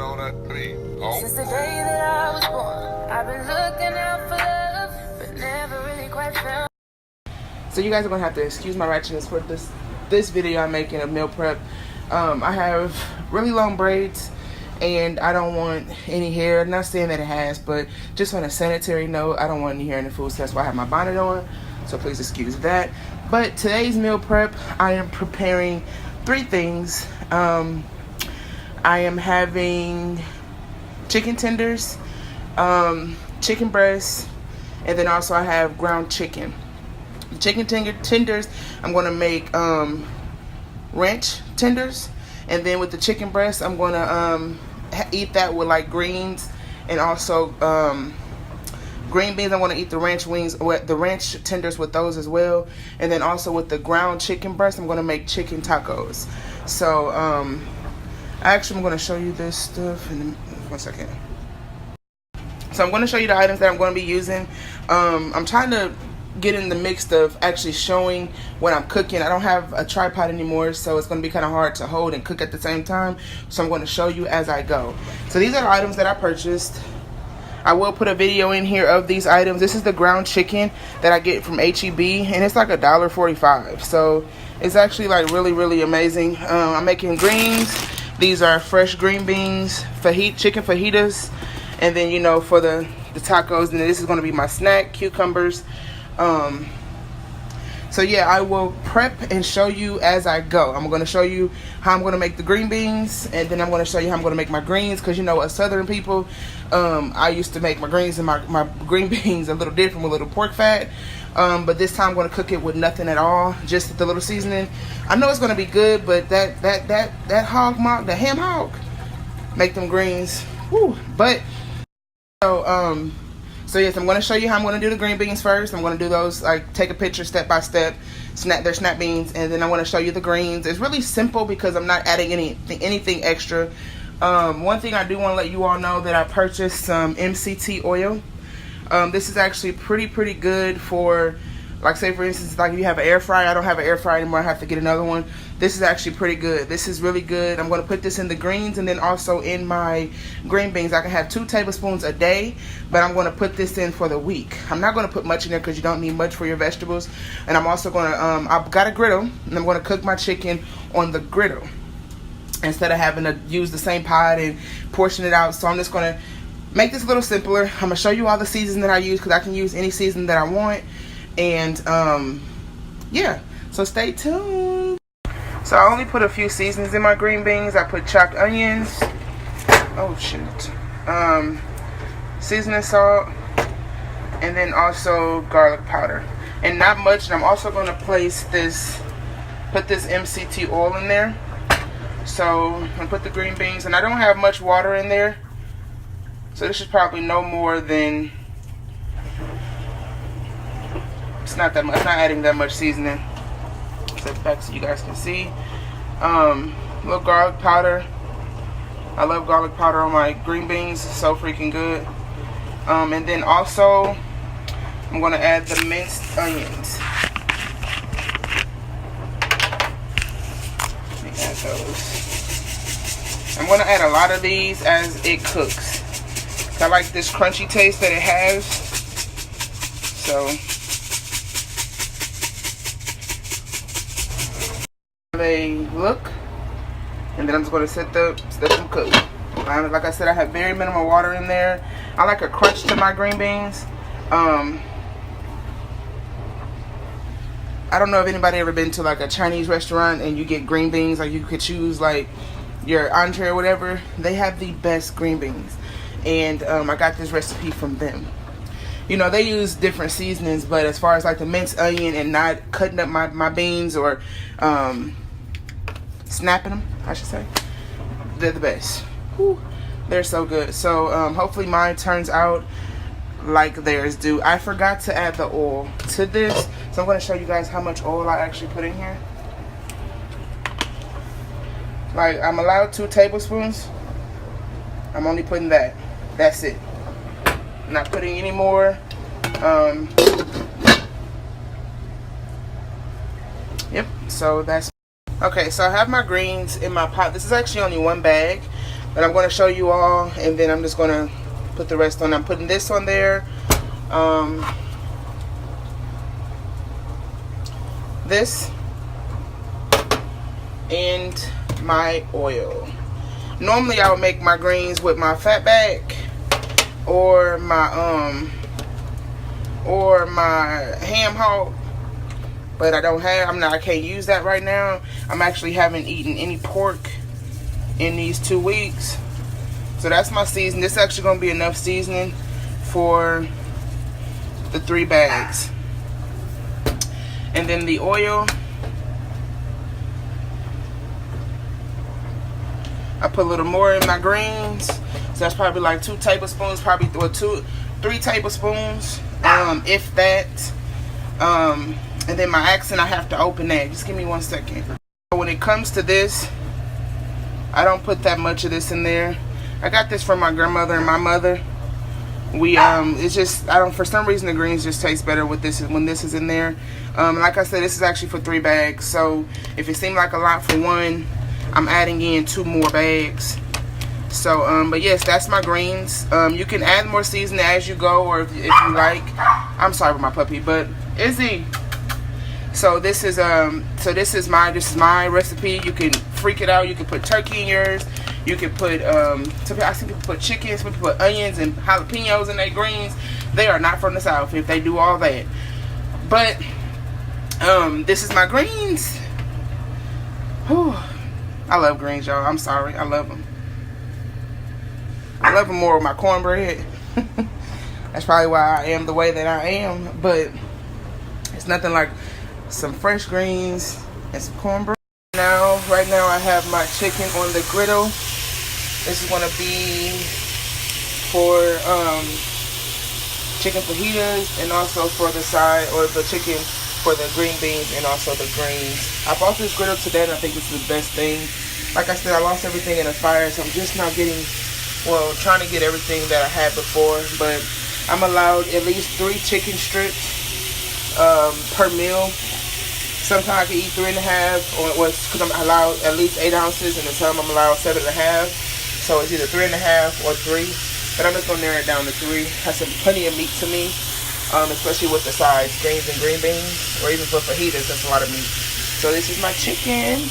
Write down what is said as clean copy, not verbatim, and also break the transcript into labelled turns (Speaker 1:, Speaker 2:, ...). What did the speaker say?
Speaker 1: know that beat. Oh.
Speaker 2: Since the day that I was born, I've been looking out for love, but never really quite found.
Speaker 3: So you guys are gonna have to excuse my ratchetness for this video I'm making of meal prep. I have really long braids and I don't want any hair. Not saying that it has, but just on a sanitary note, I don't want any hair in the food, so that's why I have my bonnet on. So please excuse that. But today's meal prep, I am preparing 3 things. I am having chicken tenders, chicken breasts, and then also I have ground chicken. The chicken tenders, I'm going to make ranch tenders, and then with the chicken breast, I'm going to eat that with like greens and also green beans. I'm going to eat the ranch wings, the ranch tenders with those as well, and then also with the ground chicken breast, I'm going to make chicken tacos. So actually, I'm going to show you this stuff in 1 second. So I'm going to show you the items that I'm going to be using. I'm trying to get in the mix of actually showing what I'm cooking. I don't have a tripod anymore, so it's going to be kind of hard to hold and cook at the same time. So I'm going to show you as I go. So these are the items that I purchased. I will put a video in here of these items. This is the ground chicken that I get from HEB, and it's like $1.45. So it's actually like really amazing. I'm making greens. These are fresh green beans, chicken fajitas, and then, you know, for the tacos, and then this is going to be my snack, cucumbers. So yeah, I will prep and show you as I go. I'm going to show you how I'm going to make the green beans, and then I'm going to show you how I'm going to make my greens, because you know, as Southern people, I used to make my greens and my green beans a little different with a little pork fat. But this time I'm going to cook it with nothing at all, just the little seasoning. I know it's going to be good, but that ham hog, make them greens. Woo. But so yes, I'm going to show you how I'm going to do the green beans first. I'm going to do those, like take a picture step by step, they're snap beans, and then I want to show you the greens. It's really simple because I'm not adding anything extra. One thing I do want to let you all know that I purchased some MCT oil. This is actually pretty good for, like, say for instance, like if you have an air fryer. I don't have an air fryer anymore. I have to get another one. This is actually pretty good. This is really good. I'm going to put this in the greens and then also in my green beans. I can have 2 tablespoons a day, but I'm going to put this in for the week. I'm not going to put much in there because you don't need much for your vegetables. And I'm also going to, I've got a griddle, and I'm going to cook my chicken on the griddle instead of having to use the same pot and portion it out. So I'm just going to make this a little simpler. I'm going to show you all the seasoning that I use, because I can use any season that I want. And yeah, so stay tuned. So I only put a few seasonings in my green beans. I put chopped onions, oh shoot, seasoning salt, and then also garlic powder, and not much. And I'm also going to put this MCT oil in there. So I'm going to put the green beans, and I don't have much water in there, so this is probably no more than, it's not that much. I'm not adding that much seasoning. Step back so you guys can see. Little garlic powder. I love garlic powder on my green beans. It's so freaking good. And then also I'm going to add the minced onions. Let me add those. I'm going to add a lot of these as it cooks. I like this crunchy taste that it has. So they look, and then I'm just going to let them cook. Like I said, I have very minimal water in there. I like a crunch to my green beans. I don't know if anybody ever been to like a Chinese restaurant and you get green beans, like you could choose like your entree or whatever. They have the best green beans, and I got this recipe from them. You know, they use different seasonings, but as far as like the minced onion and not cutting up my beans or snapping them, I should say, they're the best. Whew, they're so good. So hopefully mine turns out like theirs do. I forgot to add the oil to this, so I'm going to show you guys how much oil I actually put in here. Like, I'm allowed 2 tablespoons. I'm only putting that. That's it. I'm not putting any more. Yep, so that's okay. So I have my greens in my pot. This is actually only 1 bag. But I'm going to show you all, and then I'm just going to put the rest on. I'm putting this on there. This and my oil. Normally I would make my greens with my fat back or my ham hock, but I can't use that right now. I'm actually haven't eaten any pork in these 2 weeks, so that's my season. This is actually going to be enough seasoning for the 3 bags. And then the oil, I put a little more in my greens, so that's probably like 2 tablespoons, probably 3 tablespoons, if that. And then my accent, I have to open that. Just give me 1 second. When it comes to this, I don't put that much of this in there. I got this from my grandmother and my mother. It's just, for some reason the greens just taste better with this when this is in there. Like I said, this is actually for 3 bags. So if it seemed like a lot for 1, I'm adding in 2 more bags. So, but yes, that's my greens. You can add more seasoning as you go, or if you like. I'm sorry for my puppy, but Izzy. So this is my recipe. You can freak it out. You can put turkey in yours. You can put I see people put chickens, people put onions and jalapenos in their greens. They are not from the South if they do all that. But this is my greens. Whew. I love greens, y'all. I'm sorry. I love them. I love them more with my cornbread. That's probably why I am the way that I am. But it's nothing like some fresh greens and some cornbread. Right now I have my chicken on the griddle. This is going to be for chicken fajitas, and also for the side, or the chicken for the green beans and also the greens. I bought this griddle today and I think it's the best thing. Like I said, I lost everything in a fire, so I'm just not trying to get everything that I had before. But I'm allowed at least 3 chicken strips per meal. Sometimes I can eat 3.5, because I'm allowed at least 8 ounces, and some I'm allowed 7.5. So it's either 3.5 or 3. But I'm just gonna narrow it down to 3. Has plenty of meat to me, especially with the sides, greens and green beans, or even for fajitas. That's a lot of meat. So this is my chicken.